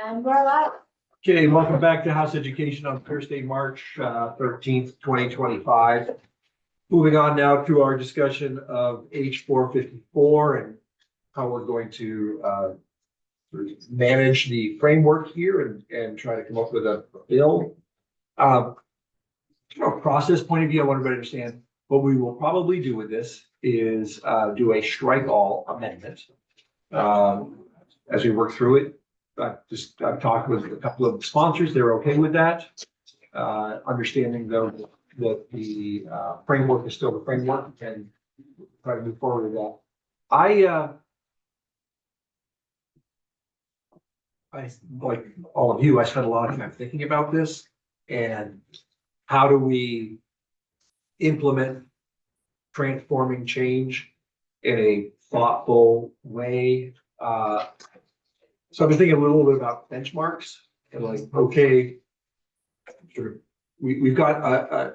And we're live. Okay, welcome back to House Education on Thursday, March 13th, 2025. Moving on now to our discussion of H454 and how we're going to manage the framework here and try to come up with a bill. From a process point of view, I want everybody to understand what we will probably do with this is do a strike all amendment. As we work through it, I've talked with a couple of sponsors, they're okay with that. Understanding though that the framework is still the framework and try to move forward with that. I like all of you, I spent a lot of time thinking about this and how do we implement transforming change in a thoughtful way. So I've been thinking a little bit about benchmarks and like, okay, sort of, we've got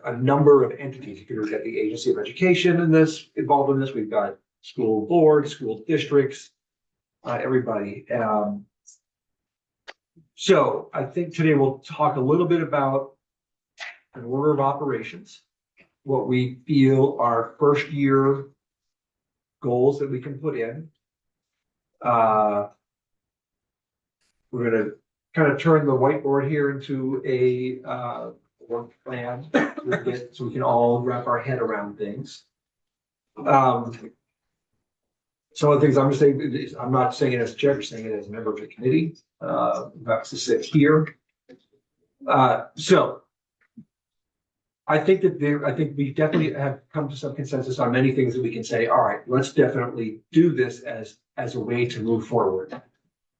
a number of entities. If you look at the Agency of Education in this, involved in this, we've got school boards, school districts, everybody. So I think today we'll talk a little bit about an order of operations, what we feel are first year goals that we can put in. We're going to kind of turn the whiteboard here into a work plan so we can all wrap our head around things. Some of the things I'm saying is I'm not saying it as chair, I'm saying it as a member of the committee. That's to sit here. So I think that we definitely have come to some consensus on many things that we can say, all right, let's definitely do this as a way to move forward.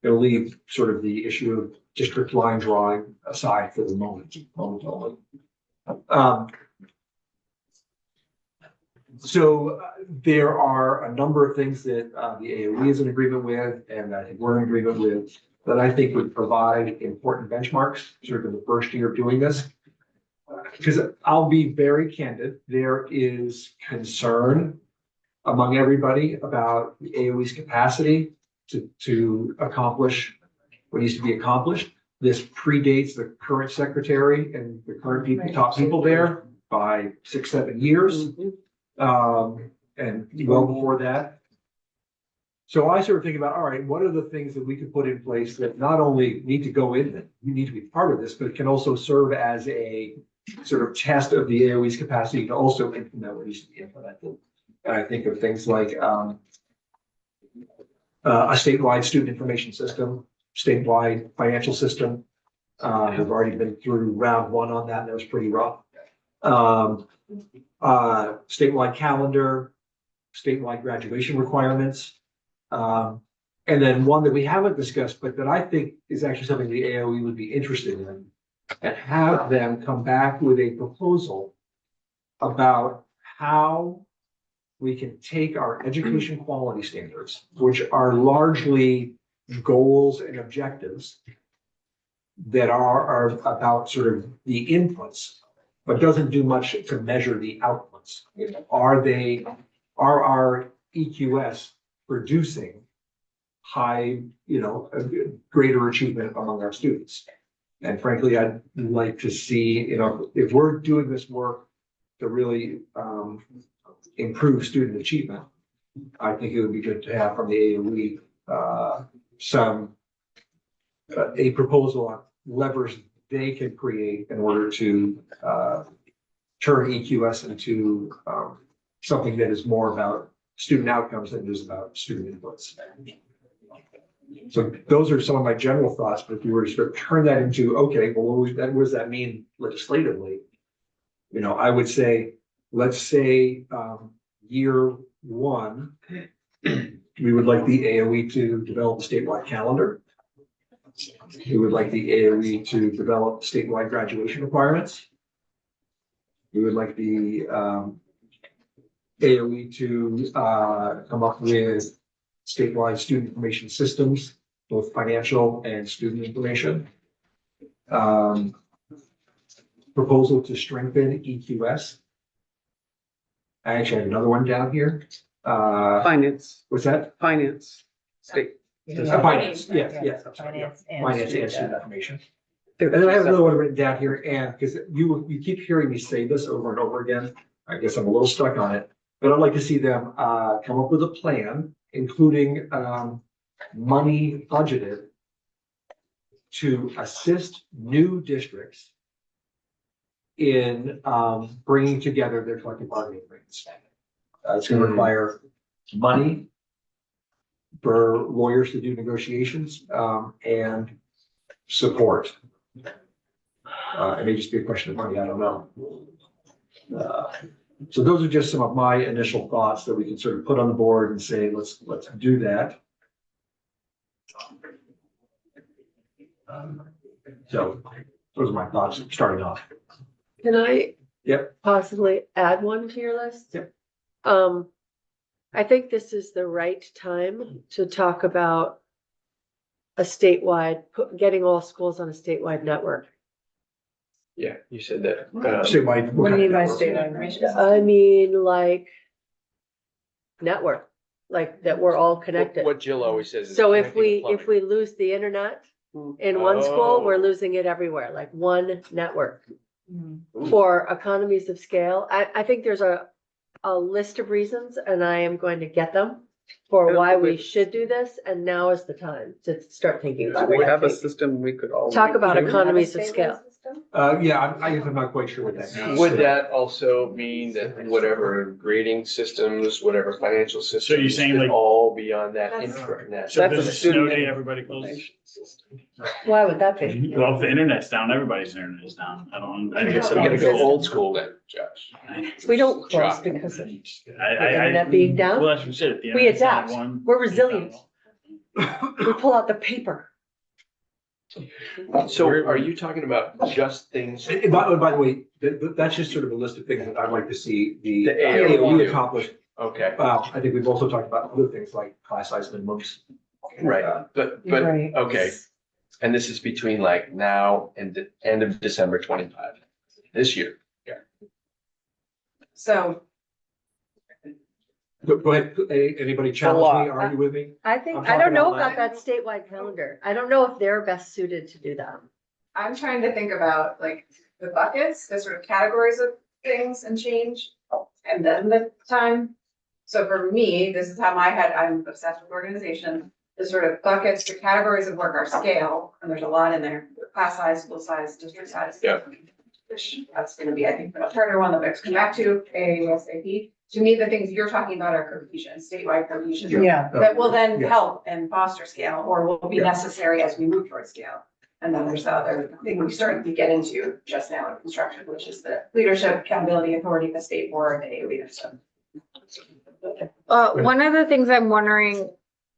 It'll leave sort of the issue of district line drawing aside for the moment only. So there are a number of things that the AOE is in agreement with, and I think we're in agreement with, that I think would provide important benchmarks sort of in the first year of doing this. Because I'll be very candid, there is concern among everybody about the AOE's capacity to accomplish what needs to be accomplished. This predates the current secretary and the current top people there by 6-7 years, and well before that. So I sort of think about, all right, what are the things that we could put in place that not only need to go in, that you need to be part of this, but it can also serve as a sort of test of the AOE's capacity to also implement what needs to be implemented. And I think of things like a statewide student information system, statewide financial system. We've already been through round 1 on that. That was pretty rough. Statewide calendar, statewide graduation requirements. And then one that we haven't discussed, but that I think is actually something the AOE would be interested in, and have them come back with a proposal about how we can take our education quality standards, which are largely goals and objectives that are about sort of the inputs, but doesn't do much to measure the outputs. Are our EQS producing high, greater achievement among our students? And frankly, I'd like to see, if we're doing this work to really improve student achievement, I think it would be good to have from the AOE a proposal on levers they can create in order to turn EQS into something that is more about student outcomes than it is about student inputs. So those are some of my general thoughts, but if you were to sort of turn that into, okay, well, what does that mean legislatively? I would say, let's say year 1, we would like the AOE to develop a statewide calendar. We would like the AOE to develop statewide graduation requirements. We would like the AOE to come up with statewide student information systems, both financial and student information. Proposal to strengthen EQS. I actually have another one down here. Finance. What's that? Finance. State. Finance, yes, I'm sorry, yeah. Finance and student information. And then I have another one written down here, and because you keep hearing me say this over and over again, I guess I'm a little stuck on it. But I'd like to see them come up with a plan, including money budgeted to assist new districts in bringing together their collective bargaining agreements. It's going to require money for lawyers to do negotiations and support. It may just be a question of money, I don't know. So those are just some of my initial thoughts that we can sort of put on the board and say, let's do that. So those are my thoughts starting off. Can I? Yep. Possibly add one to your list? Yep. I think this is the right time to talk about a statewide, getting all schools on a statewide network. Yeah, you said that. Statewide. What do you mean by statewide? I mean, like, network, like that we're all connected. What Jill always says. is So if connecting the we plumbing. lose the internet in one school, we're Oh. losing it everywhere, like one network. Ooh. For economies of scale, I think there's a list of reasons, and I am going to get them for why we should do this, and now is the time to start thinking about Do it. we I have a think. system we could all? Talk about Do we have a economies of statewide scale. system? Yeah, I'm not quite sure what that means. Would that also mean that whatever grading systems, whatever financial systems? So you're saying could like- all be on that That's- intranet? So That's there's a a snow student day, everybody closes. information system. Why would that be? Well, if the internet's down, everybody's internet is down. I guess. We gotta go old school then, Josh. We don't close Shock. because of. I, The internet being down? Well, that's what you said. If the We internet's down, adapt. one- We're resilient. We pull out the paper. So are you talking about just things? And by the way, that's just sort of a list of things that I'd like to see the The AOE AOE do. accomplish. Okay, I think we've also talked about other things like class size minimums. right, but, Right. okay. And this is between like now and the end of December 25, this year. So Go ahead, anybody challenge me, argue with me? I think, I'm I don't talking know out about that statewide calendar. I don't know if they're best suited to do that. I'm trying to think about like the buckets, the sort of categories of things and change, and then the time. So for me, this is how my head, I'm obsessed with organization, the sort of buckets, the categories of work are scale, and there's a lot in there, class size, school size, district size. Yeah. That's gonna be, I think, the harder one that we have to come back to, ASAP. To me, the things you're talking about are cohesion, statewide cohesion. Yeah. That will then Yeah. help and foster scale, or will be Yeah. necessary as we move towards scale. And then there's the other thing we started to get into just now in construction, which is the leadership, accountability, authority, the state board, the AOE and stuff. Right. One of the things I'm wondering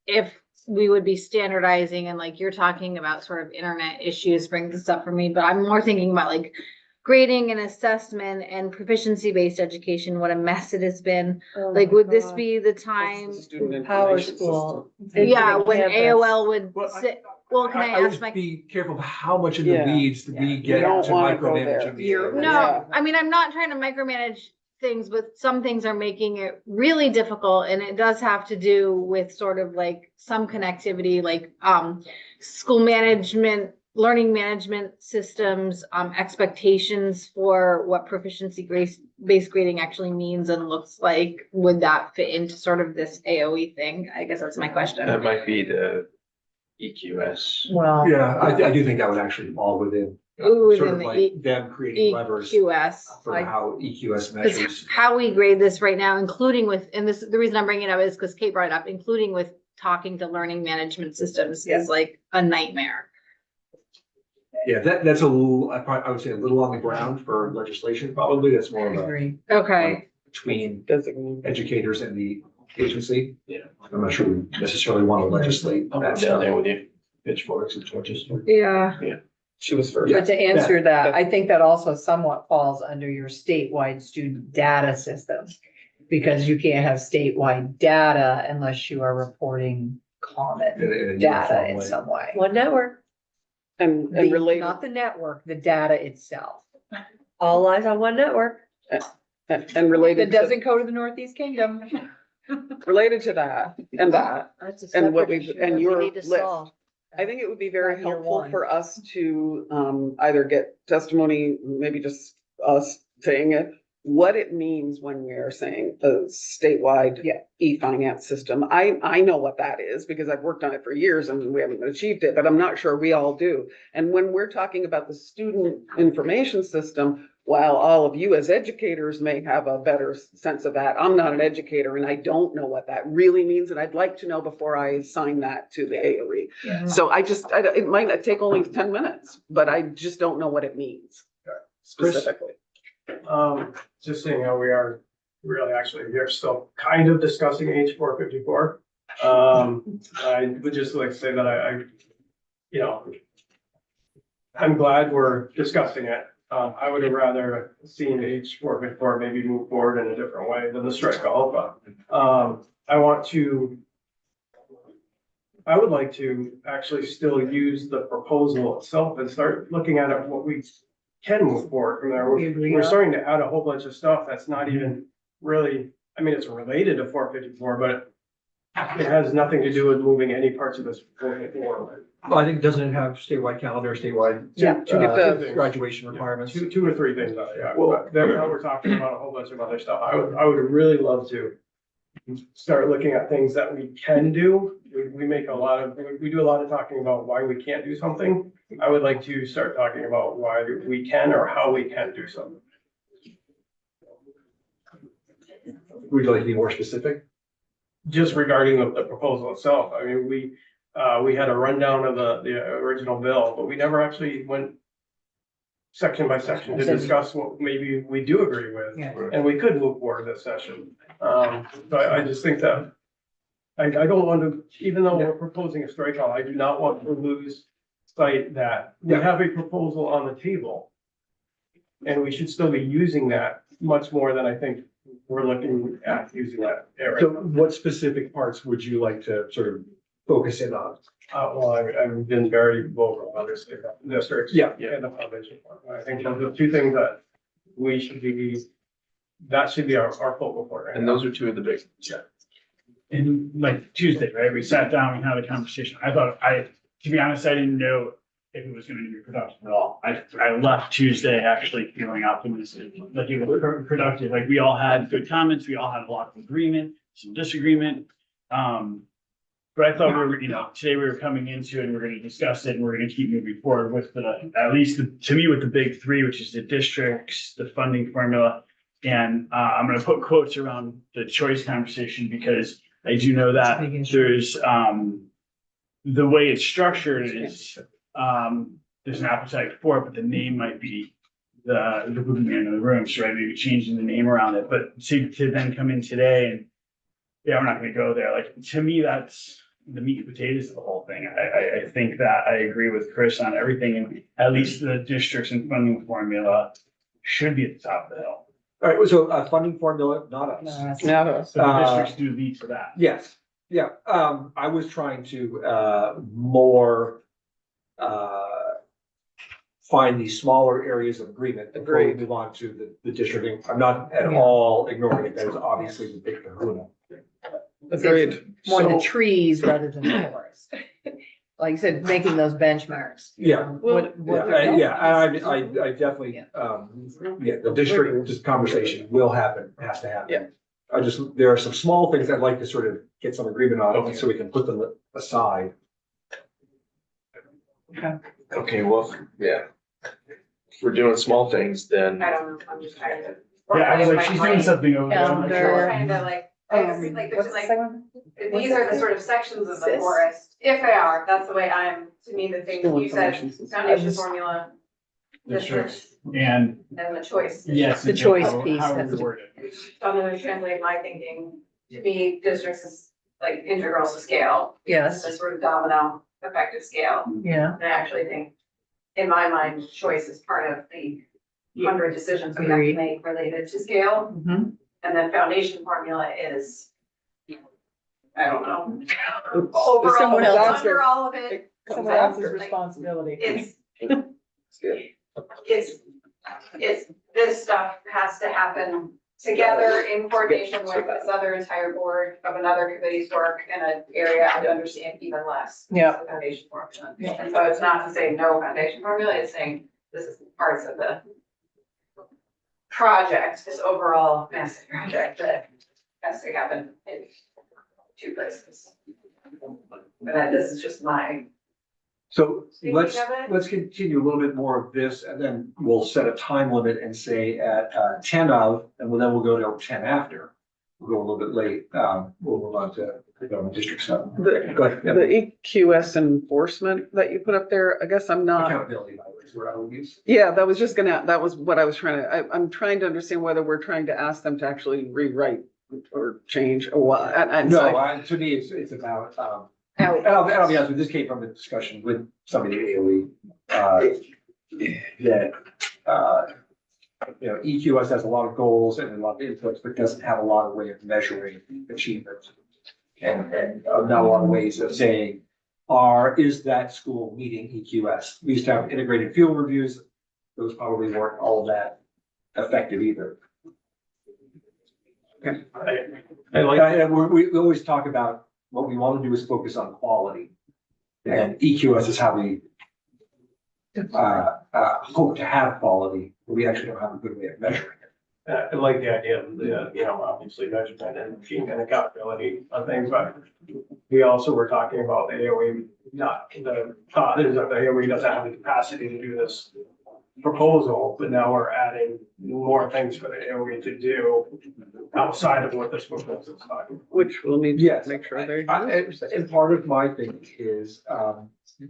if we would be standardizing, and like you're talking about sort of internet issues brings this up for me, but I'm more thinking about like grading and assessment and proficiency-based education, what a mess it has been. Oh Like, my would this God. be the time? Student Power information school. system. Yeah, when Campus. AOL would Well, sit, well, can I I would ask my? be careful of how much in the Yeah. weeds to be You getting don't to wanna go there. micromanaging. the You're- area. No, Yeah. I mean, I'm not trying to micromanage things, but some things are making it really difficult, and it does have to do with sort of like some connectivity, like school management, learning management systems, expectations for what proficiency based grading actually means and looks like. Would that fit into sort of this AOE thing? I guess that's my question. That might be the EQS. Well, Yeah, I do think that would actually fall within, Ooh, sort within of the like them creating levers EQS. for how EQS Because measures. how we grade this right now, including with, and this, the reason I'm bringing it up is because Kate brought it up, including with talking to learning management systems Yeah. is like a nightmare. Yeah, that's a little, I would say a little on the ground for legislation, probably. That's more I of a agree. Okay, between Designated. educators and the agency. Yeah. I'm not sure we necessarily want to legislate I'm that. down there with you, pitchforks and torches. yeah. She was first. But to answer that, I think that also somewhat falls under your statewide student data system. Because you can't have statewide data unless you are reporting common In a data uniform in way. some way. One network, And The- related, Not the network, the data itself. all eyes on one network. and That related to, doesn't go to the Northeast Kingdom. related to that and that, That's a And what separate we've- issue and that we your need to list. solve. I think it would be very Not year helpful one. for us to either get testimony, maybe just us saying it, what it means when we are saying a statewide Yeah. e-finance system. I know what that is because I've worked on it for years and we haven't achieved it, but I'm not sure we all do. And when we're talking about the student information system, while all of you as educators may have a better sense of that, I'm not an educator and I don't know what that really means. And I'd like to know before I assign that to the AOE. So it might not take only 10 minutes, but I just don't know what it means specifically. Just seeing how we are really actually, we're still kind of discussing H 454. I would just like to say that you know, I'm glad we're discussing it. I would have rather seen H 454 maybe move forward in a different way than the strike all, but I would like to actually still use the proposal itself and start looking at it, what we can move forward from there. We agree We're on. starting to add a whole bunch of stuff that's not even really, I mean, it's related to 454, but it has nothing to do with moving any parts of this 454. Well, I think, doesn't it have statewide calendar, statewide Yeah. graduation requirements? Two or three things, yeah. Well- But then now we're talking about a whole bunch of other stuff. I would really love to start looking at things that we can do. We do a lot of talking about why we can't do something. I would like to start talking about why we can or how we can do something. Would you like to be more specific? Just regarding the proposal itself, I mean, we had a rundown of the original bill, but we never actually went section by section to discuss what maybe we do agree with, Yeah. and we could move forward this session. But I just think that I don't want to, even though we're proposing a strikeout, I do not want to lose sight that we Yeah. have a proposal on the table. And we should still be using that much more than I think we're looking at using that area. So what specific parts would you like to sort of focus in on? Well, I've been very vocal on this districts. Yeah. And the foundation. I think those are two things that we should be, that should be our focal point. right And now. those are two of the big, And like Tuesday, right, we sat down, we had a conversation. To be honest, I didn't know if it was gonna be productive at all. I left Tuesday actually feeling optimistic, like it was productive, like we all had good comments, we all had a lot of agreement, some disagreement. But I thought today we were coming into it and we're gonna discuss it and we're gonna keep moving forward with at least to me with the big three, which is the districts, the funding formula. And I'm gonna put quotes around the choice conversation because I do know that Big issue. there's the way it's structured is there's an appetite for it, but the name might be the boogeyman in the room, so right, maybe changing the name around it, but to then come in today and yeah, we're not gonna go there. Like, to me, that's the meat and potatoes of the whole thing. I think that I agree with Chris on everything, and at least the districts and funding formula should be at the top of the hill. All right, so funding formula, not us. No, that's- Not us. So the districts do lead to that. Yes, yeah, I was trying to more find the smaller areas of agreement before we Agreed. move on to the district. I'm not at all ignoring it, that is obviously the big kahuna. Agreed. More the So- trees rather than the forest. Like you said, making those benchmarks. Yeah. What- what- Yeah, I definitely, the district, just conversation will happen, has to happen. Yeah. There are some small things I'd like to sort of get some agreement on, Okay. so we can put them aside. okay, well, yeah. If we're doing small things, then I don't know, I'm just trying to. Yeah, I was like, organize my she's brain. doing something over there. I'm not Calendar. sure. Trying to What's the second one? these are the sort of sections of the Sis? forest, if they are, that's the way to me, the things you said, foundation formula, districts, And and the choice. yes. The choice piece How has we to- word it. So I'm gonna translate my thinking, to me, districts is like integral to scale, Yes, the sort of domino effective scale. yeah. And I actually think, in my mind, choice is part of the 100 decisions we have to Agreed. make related to scale. Mhm. And then foundation formula is, I don't know. Someone Overall, else's- under all of it, Someone else's responsibility. it's, it's, this stuff has to happen together in coordination with this other entire board of another committee's work in an area I understand even less. Yeah. The foundation formula. And so it's not to say no foundation formula, it's saying this is parts of the project, this overall massive project that has to happen in two places. But that this is just my, So Thinking let's, of it? let's continue a little bit more of this and then we'll set a time limit and say at 10 of, and then we'll go to 10 after. We'll go a little bit late. We'll move on to the government district stuff. The, Go ahead. the EQS enforcement that you put up there, I guess I'm not. Accountability, by the way, is what I would use. Yeah, that was just gonna, that was what I was trying to, I'm trying to understand whether we're trying to ask them to actually rewrite or change or what. And so No, to me, it's about, and I'll be honest with you, this came from a discussion with somebody at AOE, that, you know, EQS has a lot of goals and a lot of inputs, but doesn't have a lot of way of measuring achievement. And not a lot of ways of saying, is that school meeting EQS? We used to have integrated field reviews. Those probably weren't all that effective either. I like, And we always talk about what we want to do is focus on quality. And EQS is how we hope to have quality, but we actually don't have a good way of measuring it. I like the idea of the, you know, obviously measurement and accountability on things, but we also were talking about the AOE, not the thought is that the AOE doesn't have the capacity to do this proposal, but now we're adding more things for the AOE to do outside of what this proposal is talking. which we'll need Yes. to make sure they. And part of my thing is,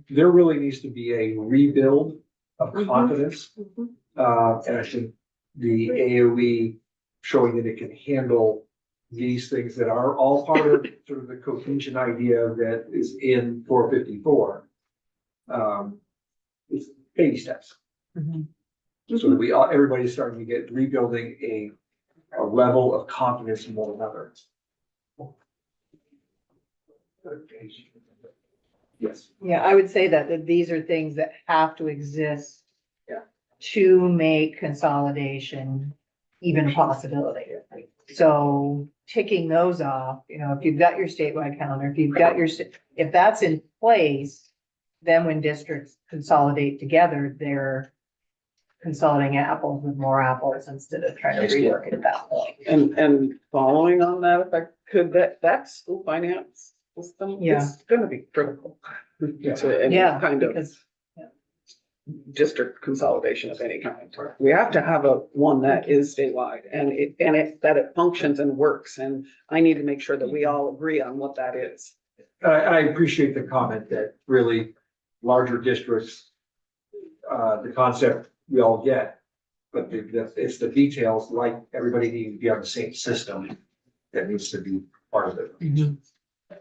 there really needs to be a rebuild of confidence. And I think the AOE showing that it can handle these things that are all part of sort of the cohesion idea that is in 454. It's baby steps. So that everybody's starting to get rebuilding a level of confidence in one another. Yes. Yeah, I would say that these are things that have to exist. Yeah. To make consolidation even a possibility. So ticking those off, you know, if you've got your statewide calendar, if you've got your, if that's in place, then when districts consolidate together, they're consolidating apples with more apples instead of trying to rework it at that point. And following on that effect, could that school finance system Yeah. is gonna be critical to any Yeah, kind of because district consolidation of any kind. We have to have one that is statewide and that it functions and works. And I need to make sure that we all agree on what that is. I appreciate the comment that really larger districts, the concept we all get, but it's the details, like everybody needs to be on the same system that needs to be part of it.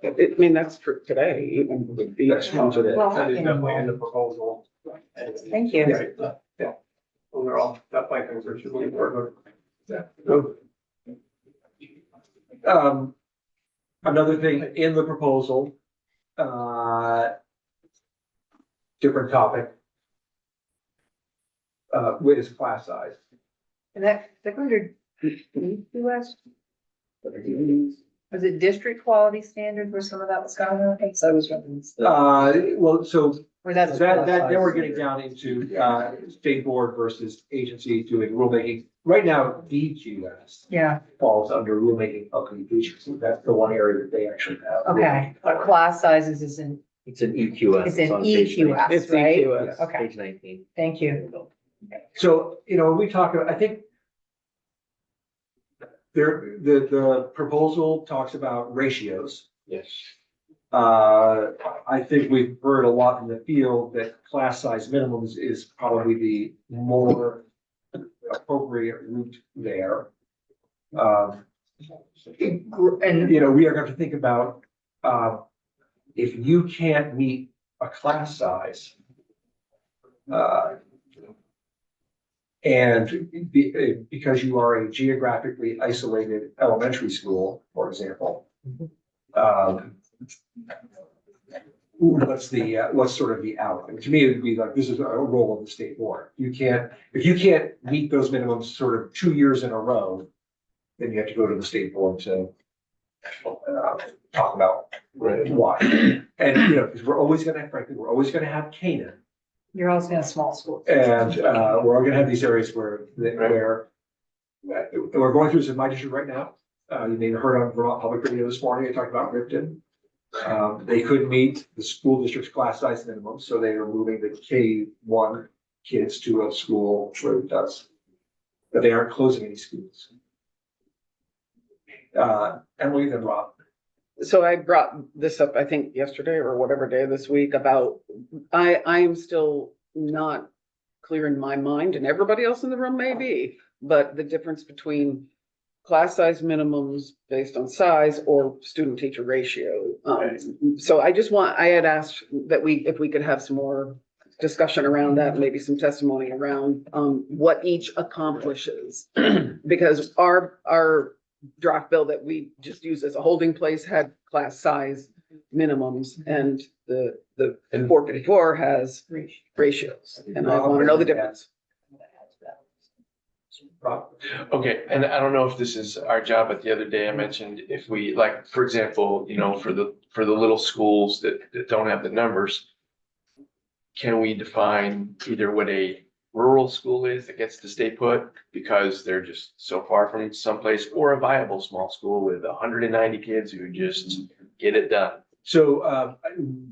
I mean, that's true today, even with the. That's true today. That is definitely in the proposal. Thank you. Yeah. Those are all definitely things that should be worked Another thing in the proposal, different topic. What is class size? And that under US? Was it district quality standards where some of that was going on? I think so. I was wondering. Well, so Or that's. then we're getting down into, state board versus agency doing rulemaking. Right now, DQS Yeah, falls under rulemaking of communications. That's the one area that they actually have. okay. But class sizes is in, It's an EQS. it's in on page 19. EQS, It's right? EQS. Okay, Page 19. thank you. So, you know, when we talk about, I think the proposal talks about ratios. Yes. I think we've heard a lot in the field that class size minimums is probably the more appropriate route there. And, You know, we are going to think about, if you can't meet a class size, because you are a geographically isolated elementary school, for example. What's sort of the out? And to me, it would be like, this is a role of the state board. If you can't meet those minimums sort of 2 years in a row, then you have to go to the state board to talk about why. And, you know, because we're always gonna, frankly, we're always gonna have Canaan. You're also in a small school. And, we're all gonna have these areas where we're going through this in my district right now. You may have heard on Vermont Public Radio this morning, I talked about Ripton. They couldn't meet the school district's class size minimum, so they are moving the K-1 kids to a school where it does. But they aren't closing any schools. Emily, then Rob. So I brought this up, I think yesterday or whatever day this week about, I am still not clear in my mind, and everybody else in the room may be, but the difference between class size minimums based on size or student teacher ratio. So I had asked that if we could have some more discussion around that, maybe some testimony around what each accomplishes. Because our draft bill that we just used as a holding place had class size minimums, and the 454 has ratios, and I want to know the difference. Rob. Okay, and I don't know if this is our job, but the other day I mentioned if we, like, for example, you know, for the little schools that don't have the numbers, can we define either what a rural school is that gets to stay put because they're just so far from someplace, or a viable small school with 190 kids who just get it done? So,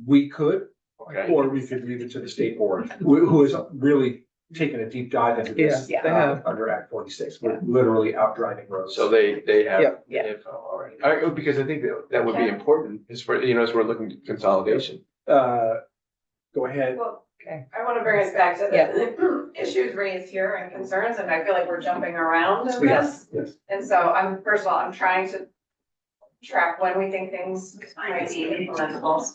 we could, Okay. or we could leave it to the state board, who has really taken a deep dive into this. Yeah, they have. Under Act 46, we're literally out driving roads. So they have Yeah. info already. Because I think that would be important as for, you know, as we're looking at consolidation. Go ahead. Well, Okay. I want to bring us back to the issues raised here and concerns, and I feel like we're jumping around in this. Yes. And so first of all, I'm trying to track when we think things might be implementable.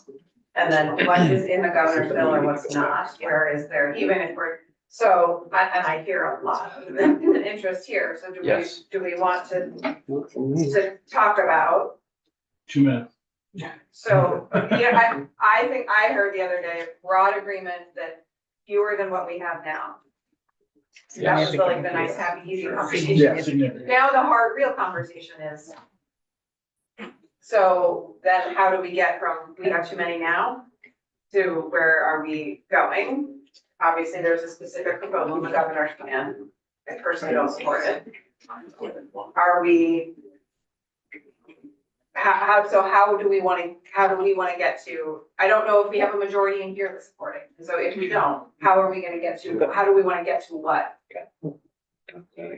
And then what is in the governor's bill or what's not, where is there, even if we're, so, and I hear a lot of interest here, so Yes. do we want to talk about? 2 minutes. So, yeah, I think I heard the other day, broad agreement that fewer than what we have now. That was like the nice, happy, easy conversation. Yes. Significant. Now the hard, real conversation is, so then how do we get from, we have too many now, to where are we going? Obviously, there's a specific proposal in the governor's plan. I personally don't support it. Are we? How do we want to get to, I don't know if we have a majority in here that's supporting. So if we don't, how are we gonna get to, how do we want to get to what?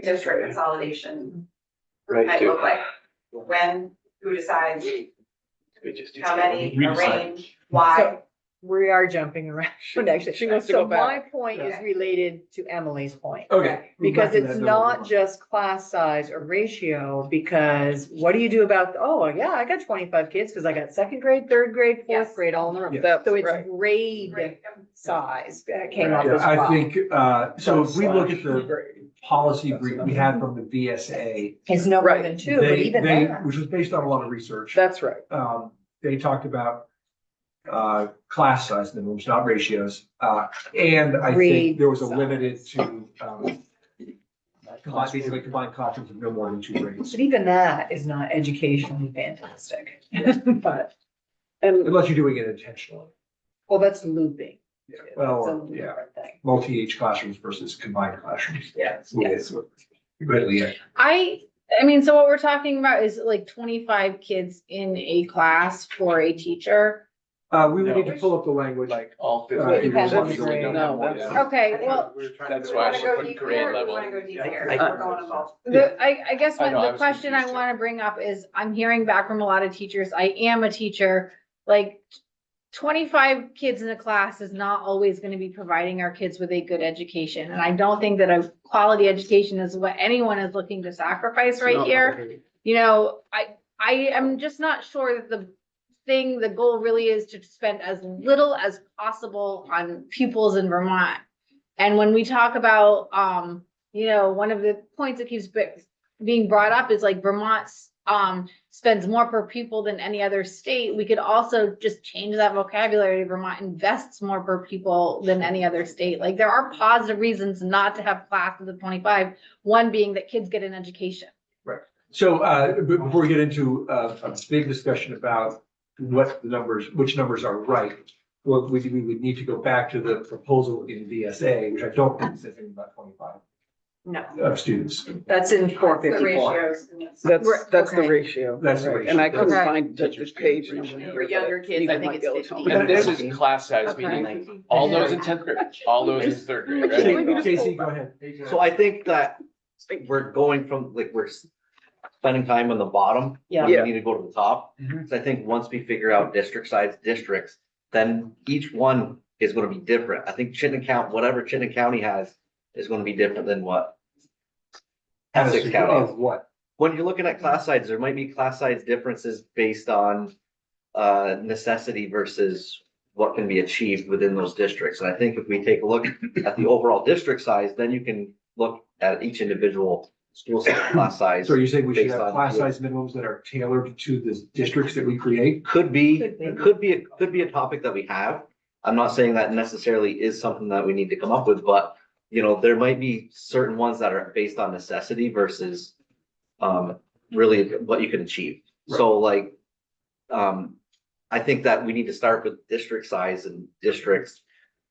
District consolidation might look like. When, who decides, how many, We a decide. range, why? We are jumping around, actually. She wants to So go back. my point is related to Emily's point. Okay. Because it's not just class size or ratio, because what do you do about, oh, yeah, I got 25 kids because I got second grade, third grade, fourth Yes. grade all in a row. Yeah. That's So it's right. grade Right. size that came up Yeah, as I well. think, so if we look at the policy brief we had from the VSA. It's no more Right. than two, but They, even they, that. which was based on a lot of research. That's right. They talked about, class size minimums, not ratios. And I Grade think there was a size. limited to, basically combined classrooms of no more than 2 grades. But even that is not educationally fantastic. But, And Unless you're doing it intentionally. well, that's looping. Yeah, That's a well, little yeah, different thing. multi-age classrooms versus combined classrooms. Yes, Yeah, yes. Good, Leah. I mean, so what we're talking about is like 25 kids in a class for a teacher. We would need to pull up the language. Like all It 50. depends on the So we don't grade. have more No, than- Okay, well, That's We why I wanna should go put deep grade here, or we level. wanna go deep Yeah. here, we're going above. I guess I know, I the was question I confused, want to bring up is, I'm hearing back from a lot of teachers, I am a teacher, like 25 kids in a class is not always going to be providing our kids with a good education. And I don't think that a quality education is what anyone is looking to sacrifice right No. here. You know, I am just not sure that the goal really is to spend as little as possible on pupils in Vermont. And when we talk about, you know, one of the points that keeps being brought up is like Vermont's, spends more per pupil than any other state. We could also just change that vocabulary. Vermont invests more per pupil than any other state. Like there are positive reasons not to have classes of 25. One being that kids get an education. Right. So, before we get into a big discussion about what the numbers, which numbers are right, what we would need to go back to the proposal in VSA, which I don't think says anything about 25 No, students. that's in four The fifty-four. ratios. and it's- That's the Okay. ratio. That's the right. And I ratio. couldn't Okay. find the page number. For younger kids, Neither I think might it's be able to tell 15. me. And this is class size, Okay. meaning all those in tenth grade, all those in third grade, right? Casey, go ahead. So I think that we're going from, like, we're spending time on the bottom. Yeah. when Yeah. We need to go to the top. Mhm. So I think once we figure out district size districts, then each one is gonna be different. I think Chittenden County, whatever Chittenden County has is gonna be different than what Essex County is. Of what? When you're looking at class size, there might be class size differences based on necessity versus what can be achieved within those districts. And I think if we take a look at the overall district size, then you can look at each individual school size, class size. So you're saying we should Based have on- class size minimums that are tailored to the districts that we create? Could be, Could be. could be a topic that we have. I'm not saying that necessarily is something that we need to come up with, but you know, there might be certain ones that are based on necessity versus really what you can achieve. So like, I think that we need to start with district size and districts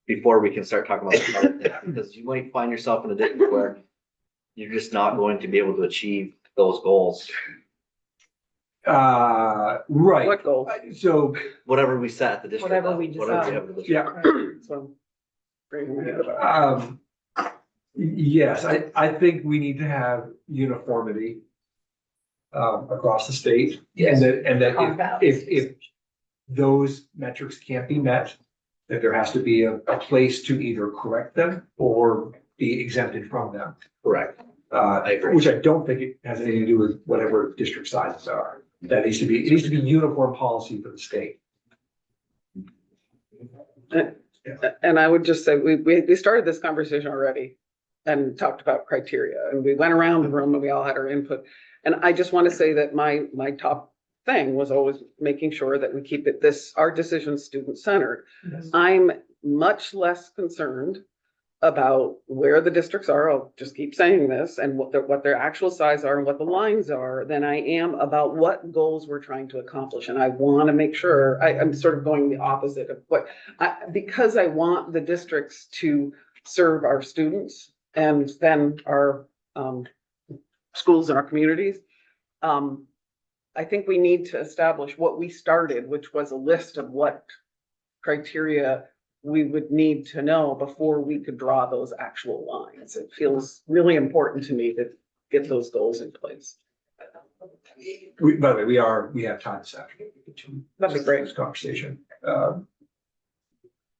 before we can start talking about the other things, because you might find yourself in a district where you're just not going to be able to achieve those goals, Right. What goal? So, whatever we set at the district. Whatever we level, whatever decide. have at the district yeah. So, bring it up. Yes, I think we need to have uniformity across the state. And that if those metrics can't be met, that there has to be a place to either correct them or be exempted from them. Correct. I agree. Which I don't think it has anything to do with whatever district sizes are. That needs to be, it needs to be uniform policy for the state. And I would just say, we started this conversation already and talked about criteria, and we went around the room and we all had our input. And I just want to say that my top thing was always making sure that we keep our decision student-centered. Yes. I'm much less concerned about where the districts are, I'll just keep saying this, and what their actual size are and what the lines are, than I am about what goals we're trying to accomplish. And I want to make sure, I'm sort of going the opposite of because I want the districts to serve our students and then our schools and our communities. I think we need to establish what we started, which was a list of what criteria we would need to know before we could draw those actual lines. It feels really important to me to get those goals in place. By the way, we have time this afternoon. That'd be great. This conversation. Not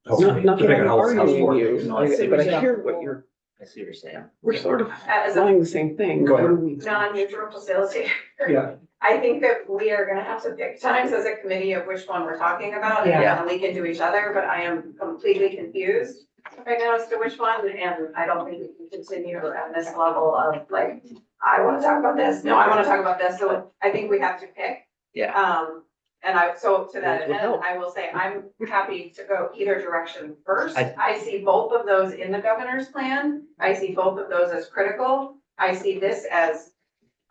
Hopefully, that depending on I'm how it's arguing worked. you, No, I see but what I you're hear what you're, I see what you're saying. we're sort of As a saying the same thing. Go ahead. non-neutral facilitator. Yeah, I think that we are gonna have to pick times as a committee of which one we're talking about, and Yeah. then we can do each other, but I am completely confused right now as to which one, and I don't think we can continue at this level of like, I wanna talk about this, no, I wanna talk about this, so I think we have to pick. Yeah. And so to that That would end, help. I will say, I'm happy to go either direction first. I- I see both of those in the governor's plan, I see both of those as critical, I see this as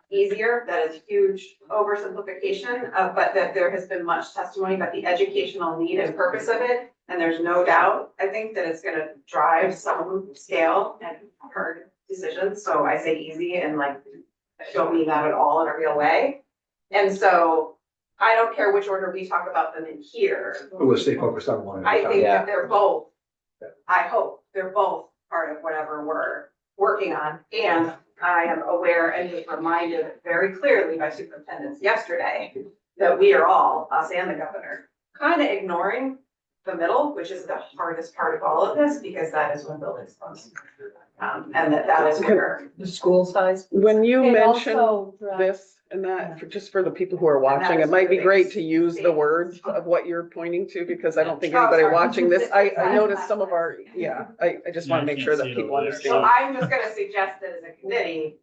easier, that is huge oversimplification, but that there has been much testimony about the educational need and purpose of it. And there's no doubt, I think that it's gonna drive some scale and hard decisions, so I say easy and like, I don't mean that at all in a real way. And so I don't care which order we talk about them in here. we'll stay focused on one. at a I time. think that they're both, I hope they're both part of whatever we're working on. And I am aware and was reminded very clearly by superintendents yesterday that we are all, us and the governor, kind of ignoring the middle, which is the hardest part of all of this, because that is when buildings close. And that is where. The school size. When you And mention also drive- this and that, just for the people who are watching, it might be great to use the words of what you're pointing to, because I don't think Oh, anybody sorry. watching this, I noticed some of our, I just want to make sure that people So understand. I'm just gonna suggest that as a committee,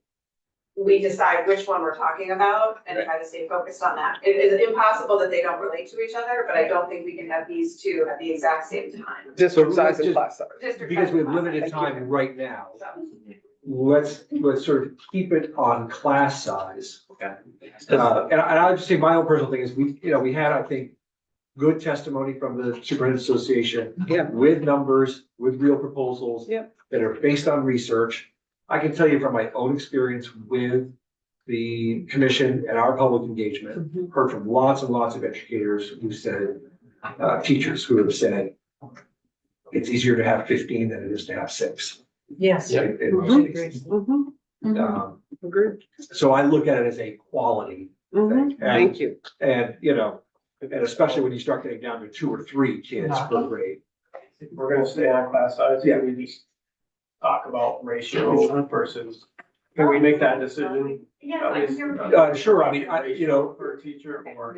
we decide which one we're talking about and try to stay focused on that. It is impossible that they don't relate to each other, but I don't think we can have these two at the exact same time. District So size and just- class size. District Because we have size and limited class size. time right now. So, let's sort of keep it on class size. Okay. And I would just say my own personal thing is we had, I think, good testimony from the Superintendent Association. Yeah. With numbers, with real proposals. Yeah. That are based on research. I can tell you from my own experience with the commission and our public engagement, heard from lots and lots of educators who said, teachers who have said, it's easier to have 15 than it is to have 6. Yes. Yeah. in most cases. Mhm. Agreed. So I look at it as a quality Mhm. Thank you. and, and especially when you start getting down to 2 or 3 kids per grade. If we're gonna stay on class size, Yeah. can we just talk about ratio versus, can we make that decision? Sure, I mean, For a teacher or?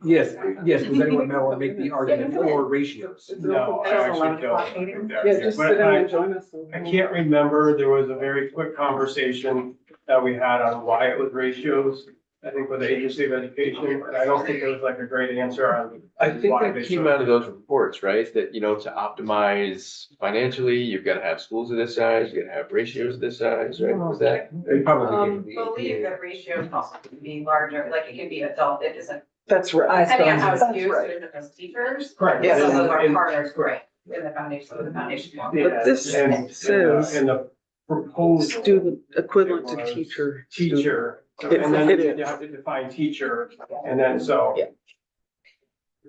yes, does anyone know or make the argument for ratios? No, I actually don't. Yeah, just sit down and join us. I can't remember, there was a very quick conversation that we had on why it was ratios, I think with the Agency of Education, and I don't think there was like a great answer on. I think why that they came chose out of those reports, right? That, to optimize financially, you've got to have schools of this size, you gotta have ratios of this size, right? Was that? They probably gave the Believe that ratios also can be larger, like it can be adult, it isn't, That's right. depending on how it's That's used, right. it isn't as teachers. Correct. Yes. Some of those are And- harder to break in the foundation, Yeah, But this and- says And the proposal. Student equivalent to was teacher. Teacher, It- and then it you is. have to define teacher, and then so. Yeah.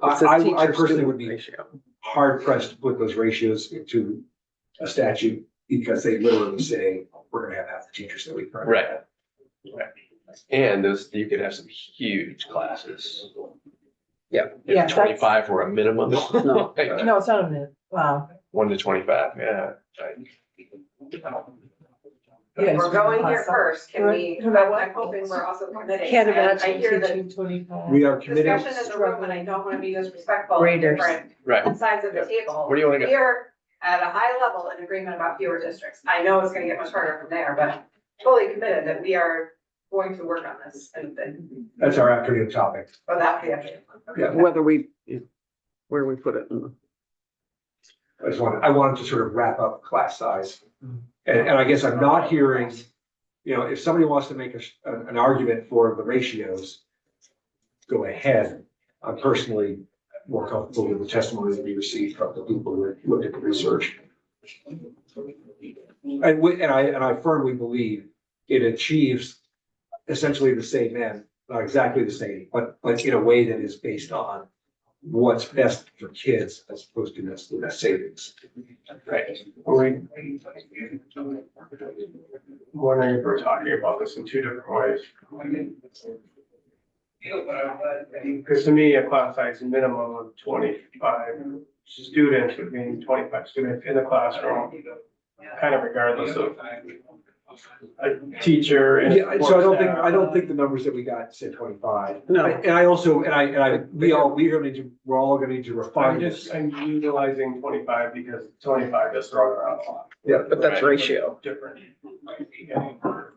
I It says I teacher personally student would be ratio. hard pressed to put those ratios into a statute because they literally say, we're gonna have half the teachers that we currently Right. have. And you could have some huge classes. Yeah. Yeah, If that's- 25 were a minimum. No. No, it's not a minute. Wow. 1 to 25, yeah. If we're going here first, can we, I'm hoping we're also committing. Can't and I imagine hear the teaching 25. We are committed. discussion in the room, and I don't wanna be disrespectful of Graders. different Right. sides of the table. Where do you wanna go? We're at a high level in agreement about fewer districts. I know it's gonna get much harder from there, but fully committed that we are going to work on this and, That's our afternoon topic. without the effort. Yeah. Whether where we put it in the. I wanted to sort of wrap up class size. And I guess I'm not hearing, if somebody wants to make an argument for the ratios, go ahead. I'm personally more comfortable with the testimony that we received from the people who looked at the research. And I firmly believe it achieves essentially the same end, not exactly the same, but in a way that is based on what's best for kids as opposed to the savings. Right. I'm wondering if we're talking about this in 2 different ways. Because to me, a class size minimum of 25 students would mean 25 students in the classroom, kind of regardless of a teacher. and a Yeah, so support I don't staff. think the numbers that we got said 25. No. And I also, we're all gonna need to refine this. I'm utilizing 25 because 25 is thrown around a lot. Yeah, But that's ratio. Different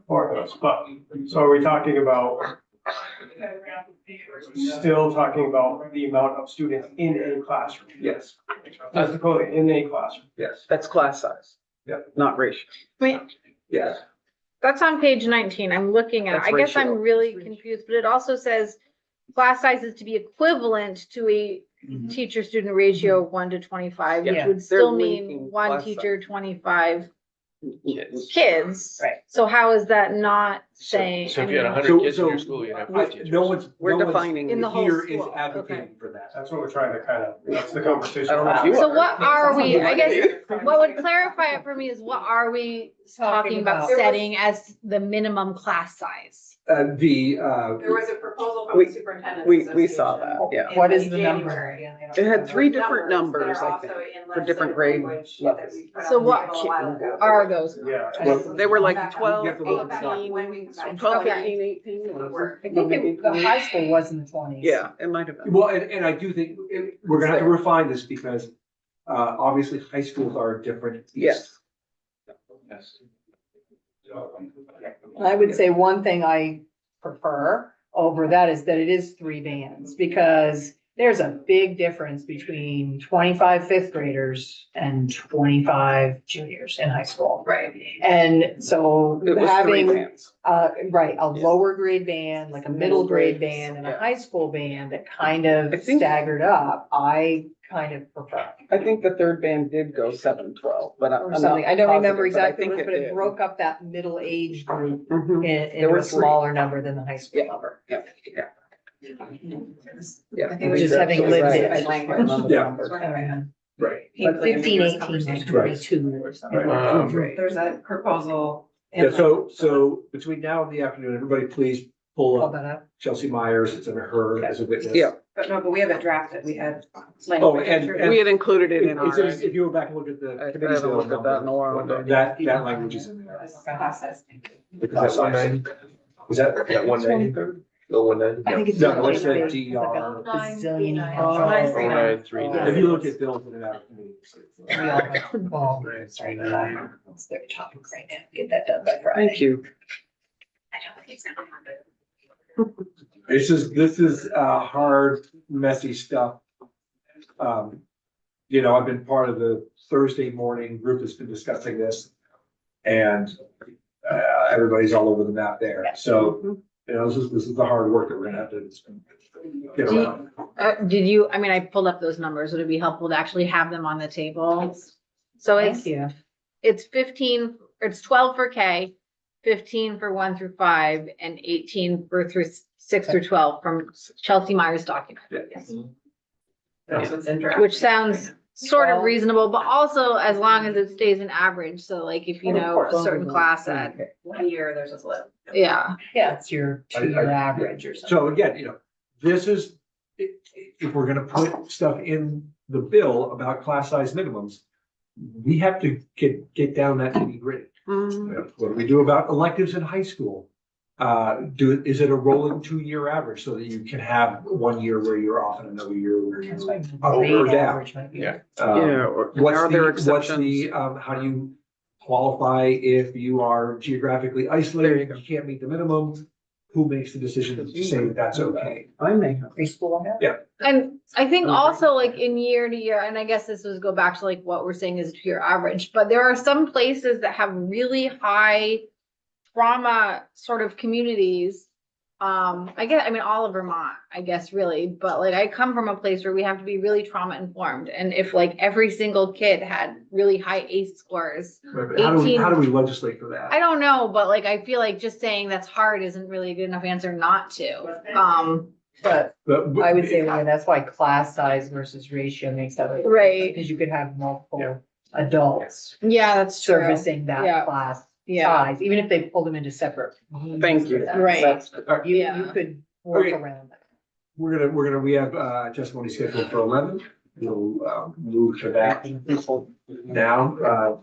formulas, but, so are we talking about, still talking about the amount of students in a classroom? yes, Physically in a classroom. yes, That's class size. Yeah. Not ratio. Wait, yes. that's on page 19. I'm looking at, it. That's I guess I'm ratio. really confused, but it also says class sizes to be equivalent to a teacher-student ratio of 1 to 25, which Yeah. would They're still linking mean one class teacher, 25 Kids. kids. Right. So how is that not saying? So I if you had mean, 100 kids in So- your school, you'd have 5 teachers. No one's, We're no one's defining. In the whole here is school, advocating for that. That's what we're trying to that's the conversation. I don't know if you So are. what are we, I guess, Right. what would clarify it for me is what are we talking about about. setting as the minimum class size? There was a proposal from the superintendent. We saw that, yeah. What is the January. number? It had 3 different numbers, that are I think. also in for different legislative grade language levels. that we put So on the what table a while ago. Are those? Yeah. They were like Back up. 12, You have to look 18, When we come back. 12, Okay. 15, 18. I think the high school was in the 20s. Yeah, it might have been. Well, and I do think we're gonna have to refine this because, obviously high schools are different. beasts. Yes. I would say one thing I prefer over that is that it is 3 bands, because there's a big difference between 25 fifth graders and 25 juniors in high school. Right. And so It was three having, bands. right, a Yeah. lower grade band, like a middle grade band and a Yeah. high school band that kind of I think- staggered up, I kind of prefer. I think the third band did go 7-12, but I'm Or not something. I don't remember positive, but I exactly, think what it was, but it did. broke up that middle age group Mhm. in There a were three. smaller number than the high school Yeah. number. Yeah. I think Which is we're having absolutely lived right. it. I just can't remember the Yeah. number. Right. Like 15, 18, 22 or something. Right. There's a proposal. Yeah, so between now and the afternoon, everybody please pull Pull up that up. Chelsea Myers, it's under her as a witness. Yeah. But we haven't drafted, we had. Oh, and- We had included it in It's our. just- If you go back and look at the I committee haven't bill looked at that in a while. number, that language is in there. Is that 190? Is that 190? No, 190? I think it's. No, what's like the a DR? bazillion. Oh, 0939. If you look at bills in and out of committee. We all have- well, sorry, that's their topic right now. Get that done by Friday. Thank you. I don't think it's gonna happen. This is hard, messy stuff. You know, I've been part of the Thursday morning group that's been discussing this. And everybody's all over the map there. So, you know, this is the hard work that we're gonna have to get around. Did you, I mean, I pulled up those numbers. Would it be helpful to actually have them on the table? So Thank it's, you. it's 15, or it's 12 for K, 15 for 1 through 5, and 18 for 6 through 12 from Chelsea Myers document. That's what's in draft. Which sounds sort of Well- reasonable, but also as long as it stays an average. So like if you know a certain class at, 1 year, there's a split. yeah. Yeah, it's your two-year average or something. So again, you know, this is, if we're gonna put stuff in the bill about class size minimums, we have to get down that nitty gritty. Mhm. What do we do about electives in high school? Is it a rolling 2-year average so that you can have 1 year where you're off and another year where you're up or Grade down? average might be- Yeah. Yeah, or What's are there the, exceptions? how do you qualify if you are geographically isolated, you can't meet the minimum? Who makes the decision to say that that's okay? I may have. Preschool have? And I think also like in year to year, and I guess this was go back to like what we're saying is your average, but there are some places that have really high trauma sort of communities. I mean, all of Vermont, I guess, really, but like I come from a place where we have to be really trauma informed. And if like every single kid had really high ACE scores, But how do we legislate for that? I don't know, but like I feel like just saying that's hard isn't really a good enough answer not to. But But- I would say, well, that's why class size versus ratio makes that. a- Right. Because you could have multiple adults Yeah, that's true. servicing that Yeah. class Yeah, size, even if they pulled them into separate. Thank you. Right. That's- You Yeah. could work Okay. around that. We have testimony scheduled for 11. We'll move to that now.